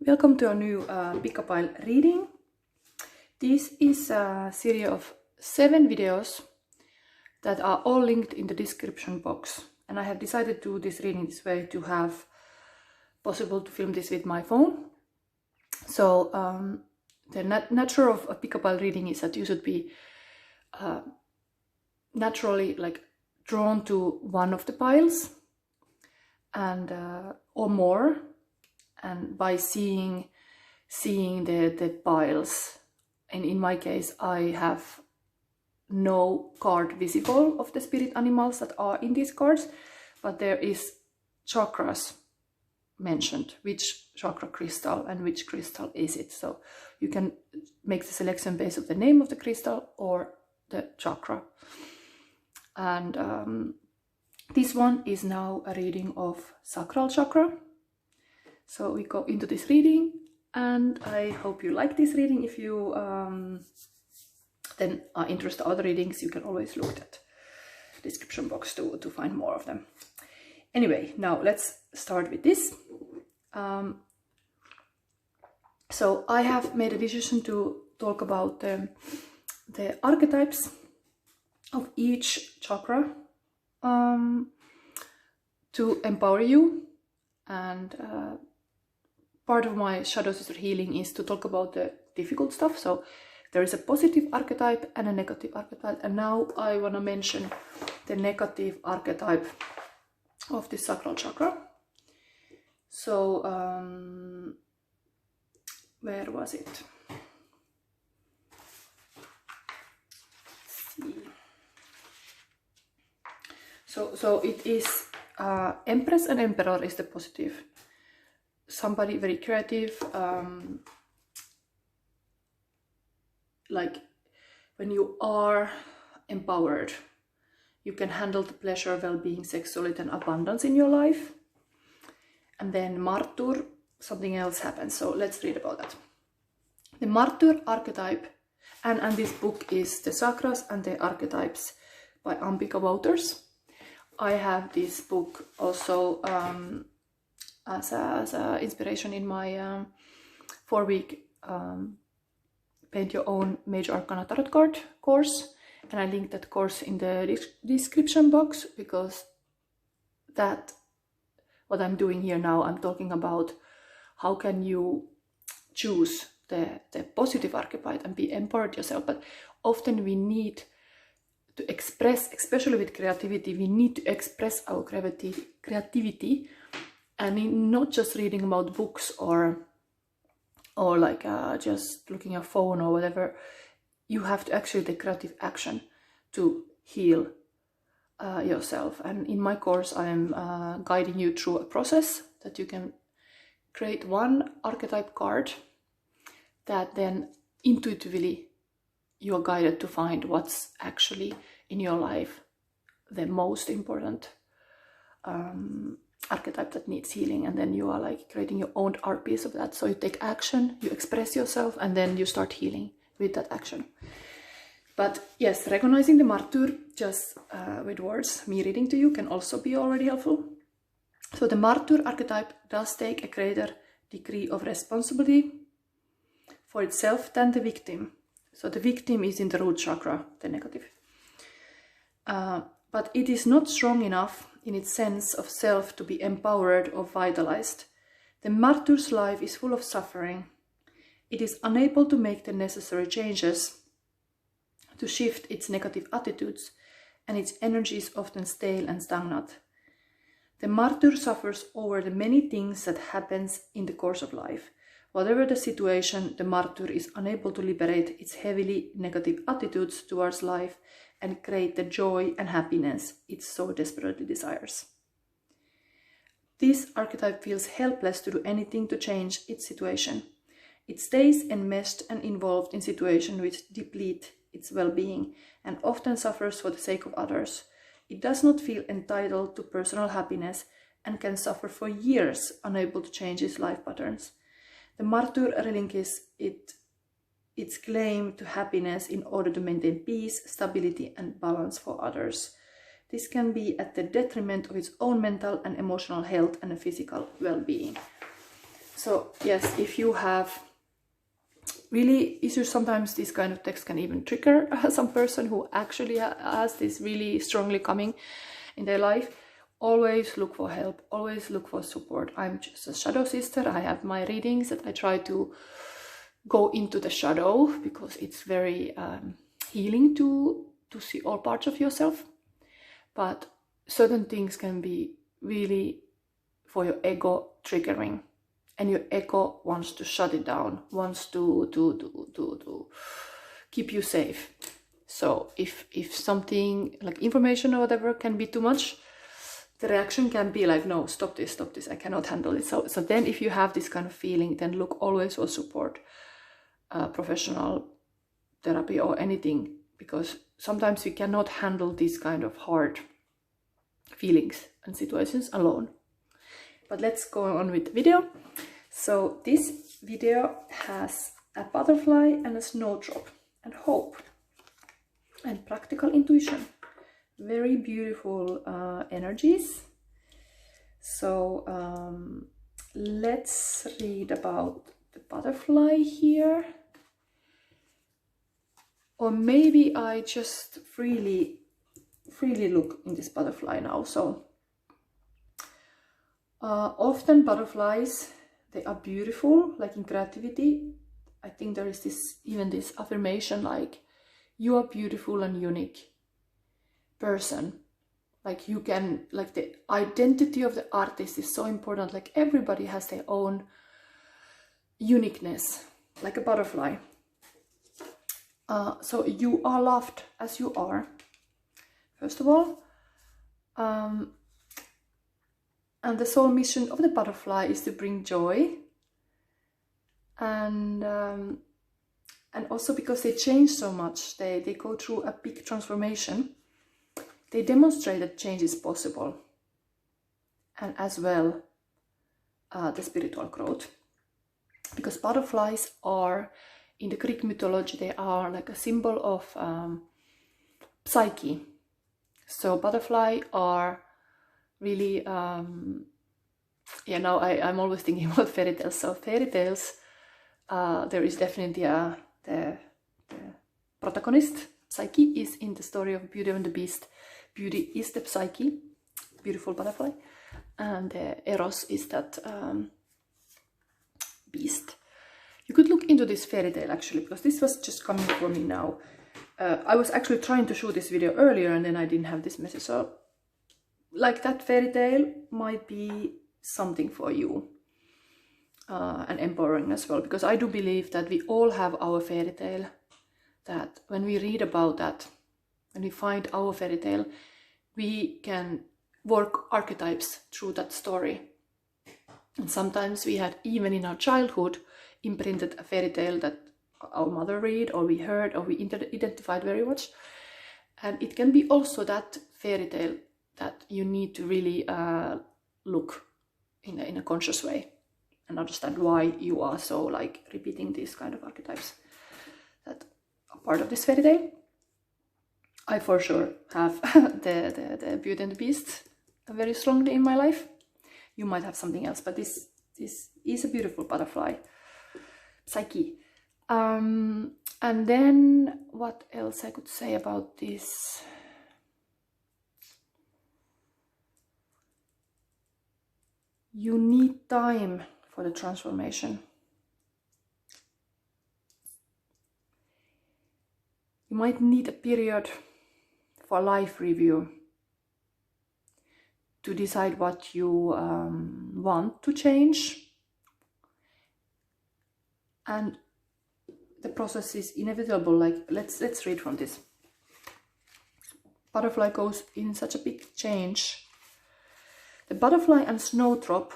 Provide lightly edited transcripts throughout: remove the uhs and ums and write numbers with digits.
Welcome to a new pick-a-pile reading. This is a series of 7 videos that are all linked in the description box. And I have decided to do this reading this way to have possible to film this with my phone. So the nature of a pick-a-pile reading is that you should be naturally drawn to one of the piles and or more. And by seeing the piles, and in my case I have no card visible of the spirit animals that are in these cards, but there is chakras mentioned, which chakra crystal and which crystal is it. So you can make the selection based on the name of the crystal or the chakra. And this one is now a reading of sacral chakra. So we go into this reading, and I hope you like this reading. If you then are interested in other readings, you can always look at the description box to find more of them. Anyway, now let's start with this. So I have made a decision to talk about the archetypes of each chakra to empower you. And part of my Shadow Sister healing is to talk about the difficult stuff. So there is a positive archetype and a negative archetype, and now I want to mention the negative archetype of the sacral chakra. So where was it? Let's see. So it is Empress and Emperor is the positive. Somebody very creative, like when you are empowered, you can handle the pleasure, well-being, sexuality and abundance in your life. And then Martyr, something else happens. So let's read about that. The Martyr archetype, and this book is The Chakras and the Archetypes by Ambika Wouters. I have this book also as a inspiration in my 4-week Paint Your Own Major Arcana Tarot Card course, and I linked that course in the description box, because that what I'm doing here now, I'm talking about how can you choose the positive archetype and be empowered yourself. But often we need to express, especially with creativity, we need to express our creativity, and in not just reading about books or just looking at a phone or whatever. You have to actually take creative action to heal yourself. And in my course I am guiding you through a process that you can create one archetype card that then intuitively you are guided to find what's actually in your life the most important archetype that needs healing, and then you are creating your own art piece of that. So you take action, you express yourself, and then you start healing with that action. But yes, recognizing the Martyr just with words, me reading to you, can also be already helpful. So the Martyr archetype does take a greater degree of responsibility for itself than the victim. So the victim is in the root chakra, the negative. But it is not strong enough in its sense of self to be empowered or vitalized. The martyr's life is full of suffering. It is unable to make the necessary changes to shift its negative attitudes, and its energy is often stale and stagnant. The martyr suffers over the many things that happens in the course of life. Whatever the situation, the martyr is unable to liberate its heavily negative attitudes towards life and create the joy and happiness it so desperately desires. This archetype feels helpless to do anything to change its situation. It stays enmeshed and involved in situations which deplete its well-being and often suffers for the sake of others. It does not feel entitled to personal happiness and can suffer for years unable to change its life patterns. The martyr relinquishes its claim to happiness in order to maintain peace, stability and balance for others. This can be at the detriment of its own mental and emotional health and physical well-being. So yes, if you have really issues, sometimes this kind of text can even trigger some person who actually has this really strongly coming in their life. Always look for help, always look for support. I'm just a shadow sister. I have my readings that I try to go into the shadow because it's very healing to see all parts of yourself. But certain things can be really for your ego triggering, and your ego wants to shut it down, wants to keep you safe. So if something like information or whatever can be too much, the reaction can be like, no, stop this, I cannot handle it. So then if you have this kind of feeling, then look always for support, professional therapy or anything, because sometimes we cannot handle these kind of hard feelings and situations alone. But let's go on with the video. So this video has a butterfly and a snowdrop and hope and practical intuition. Very beautiful energies. So let's read about the butterfly here. Or maybe I just freely look in this butterfly now. So often butterflies, they are beautiful, like in creativity. I think there is this affirmation like, you are beautiful and unique person. Like you can, like the identity of the artist is so important. Like everybody has their own uniqueness, like a butterfly. So you are loved as you are, first of all. And the sole mission of the butterfly is to bring joy. And also because they change so much, they go through a big transformation. They demonstrate that change is possible. And as well, the spiritual growth. Because butterflies are, in the Greek mythology, they are like a symbol of psyche. So butterfly are really, yeah, now I'm always thinking about fairy tales. So fairy tales, there is definitely the protagonist, Psyche, is in the story of Beauty and the Beast. Beauty is the Psyche, beautiful butterfly, and Eros is that beast. You could look into this fairy tale actually, because this was just coming for me now. I was actually trying to shoot this video earlier and then I didn't have this message. So like that fairy tale might be something for you, and empowering as well, because I do believe that we all have our fairy tale, that when we read about that, when we find our fairy tale, we can work archetypes through that story. And sometimes we had, even in our childhood, imprinted a fairy tale that our mother read, or we heard, or we identified very much. And it can be also that fairy tale that you need to really look in a conscious way and understand why you are so like repeating these kind of archetypes that are part of this fairy tale. I for sure have the Beauty and the Beast very strongly in my life. You might have something else, but this is a beautiful butterfly, Psyche. And then what else I could say about this? You need time for the transformation. You might need a period for life review to decide what you want to change. And the process is inevitable. Like let's read from this. Butterfly goes in such a big change. The butterfly and snowdrop,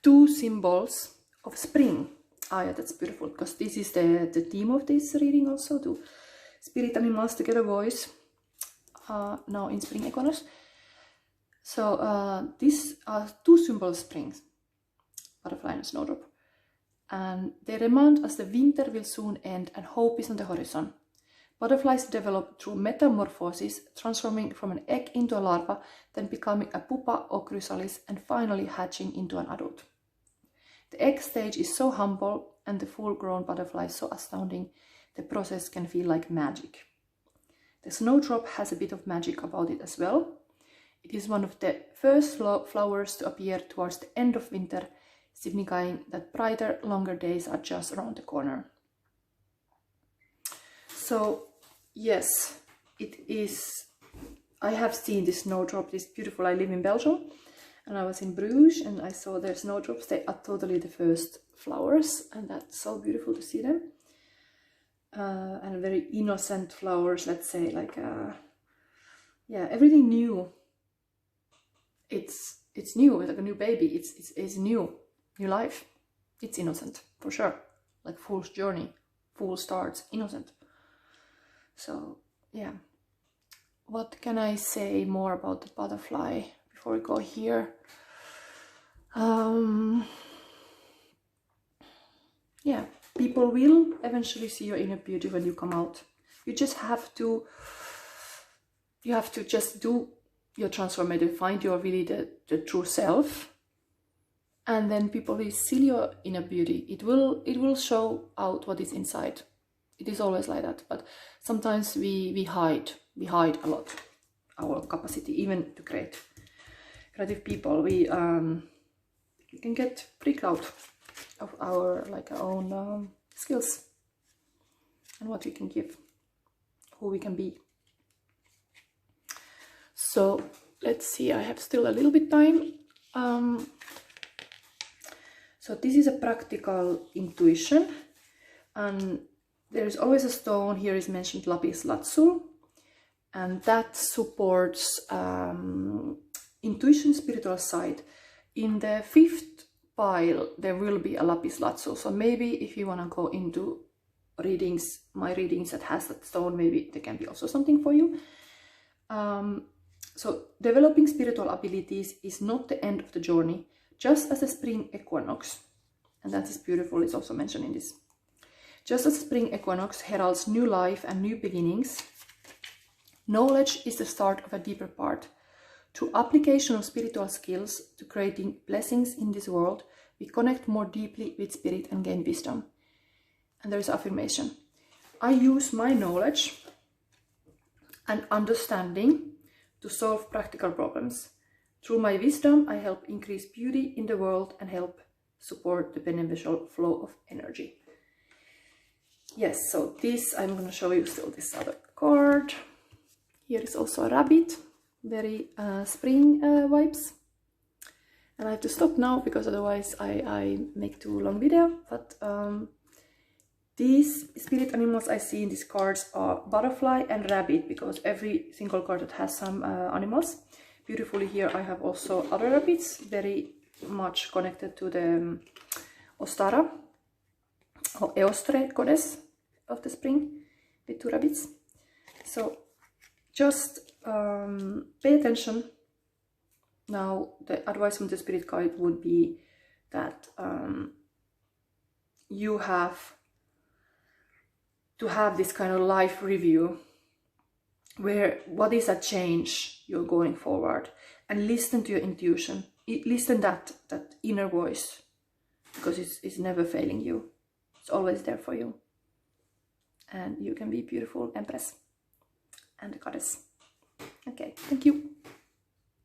two symbols of spring. Ah, yeah, that's beautiful, because this is the theme of this reading also, to spirit animals together voice, now in spring equinox. So these are two symbols of spring, butterfly and snowdrop. And they remind us the winter will soon end and hope is on the horizon. Butterflies develop through metamorphosis, transforming from an egg into a larva, then becoming a pupa or chrysalis, and finally hatching into an adult. The egg stage is so humble and the full-grown butterfly is so astounding. The process can feel like magic. The snowdrop has a bit of magic about it as well. It is one of the first flowers to appear towards the end of winter, signifying that brighter, longer days are just around the corner. So, yes, it is. I have seen this snowdrop, it's beautiful. I live in Belgium and I was in Bruges and I saw their snowdrops. They are totally the first flowers and that's so beautiful to see them. And very innocent flowers, let's say, like, yeah, everything new. It's new, it's like a new baby, it's new life. It's innocent, for sure. Like fool's journey, fool starts, innocent. So, yeah. What can I say more about the butterfly before we go here? Yeah, people will eventually see your inner beauty when you come out. You just have to, just do your transformative, find your really the true self, and then people will see your inner beauty. It will show out what is inside. It is always like that, but sometimes we hide a lot our capacity, even to create. Creative people, we can get pretty proud of our own skills and what we can give, who we can be. So let's see, I have still a little bit time. So this is a practical intuition, and there is always a stone. Here is mentioned lapis lazuli, and that supports intuition, spiritual side. In the 5th pile there will be a lapis lazuli, so maybe if you want to go into readings, my readings that has that stone, maybe there can be also something for you. So developing spiritual abilities is not the end of the journey, just as the spring equinox, and that is beautiful, it's also mentioned in this. Just as spring equinox heralds new life and new beginnings, knowledge is the start of a deeper part. Through application of spiritual skills to creating blessings in this world, we connect more deeply with spirit and gain wisdom. And there is affirmation. I use my knowledge and understanding to solve practical problems. Through my wisdom, I help increase beauty in the world and help support the beneficial flow of energy. Yes, so this, I'm going to show you still this other card. Here is also a rabbit, very spring vibes. And I have to stop now because otherwise I make too long video. But these spirit animals I see in these cards are butterfly and rabbit, because every single card that has some animals. Beautifully here I have also other rabbits, very much connected to the Ostara or Eostre goddess of the spring with 2 rabbits. So just pay attention. Now the advice from the spirit guide would be that you have to have this kind of life review where what is a change you're going forward, and listen to your intuition, listen that inner voice, because it's never failing you, it's always there for you, and you can be beautiful empress and the goddess. Okay, thank you.